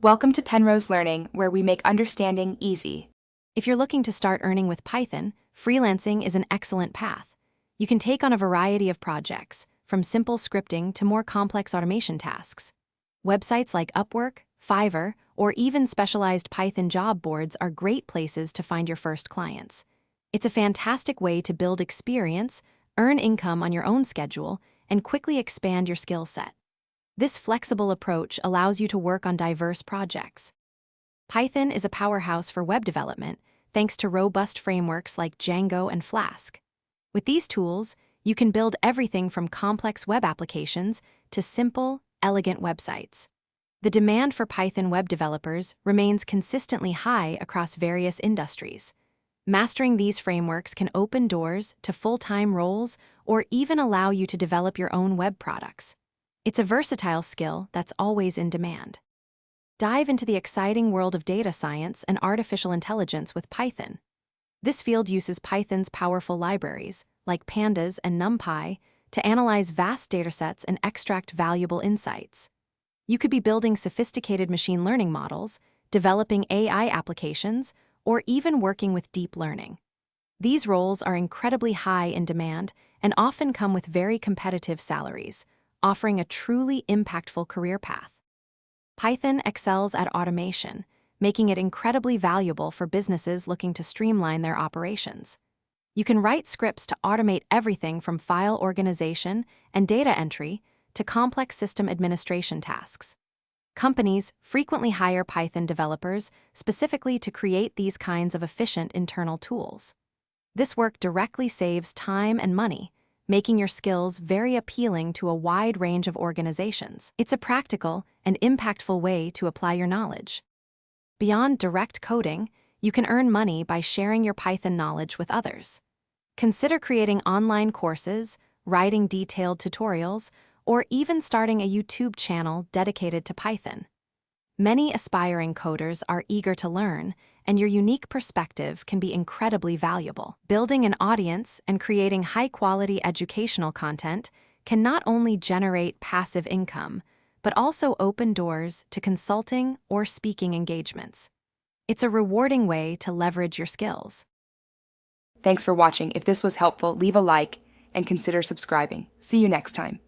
Welcome to Penrose Learning, where we make understanding easy. If you're looking to start earning with Python, freelancing is an excellent path. You can take on a variety of projects, from simple scripting to more complex automation tasks. Websites like Upwork, Fiverr, or even specialized Python job boards are great places to find your first clients. It's a fantastic way to build experience, earn income on your own schedule, and quickly expand your skill set. This flexible approach allows you to work on diverse projects. Python is a powerhouse for web development thanks to robust frameworks like Django and Flask. With these tools, you can build everything from complex web applications to simple, elegant websites. The demand for Python web developers remains consistently high across various industries. Mastering these frameworks can open doors to full-time roles or even allow you to develop your own web products. It's a versatile skill that's always in demand. Dive into the exciting world of data science and artificial intelligence with Python. This field uses Python's powerful libraries, like Pandas and NumPy, to analyze vast datasets and extract valuable insights. You could be building sophisticated machine learning models, developing AI applications, or even working with deep learning. These roles are incredibly high in demand and often come with very competitive salaries, offering a truly impactful career path. Python excels at automation, making it incredibly valuable for businesses looking to streamline their operations. You can write scripts to automate everything from file organization and data entry to complex system administration tasks. Companies frequently hire Python developers specifically to create these kinds of efficient internal tools. This work directly saves time and money, making your skills very appealing to a wide range of organizations. It's a practical and impactful way to apply your knowledge. Beyond direct coding, you can earn money by sharing your Python knowledge with others. Consider creating online courses, writing detailed tutorials, or even starting a YouTube channel dedicated to Python. Many aspiring coders are eager to learn, and your unique perspective can be incredibly valuable. Building an audience and creating high-quality educational content can not only generate passive income, but also open doors to consulting or speaking engagements. It's a rewarding way to leverage your skills. Thanks for watching. If this was helpful, leave a like and consider subscribing. See you next time.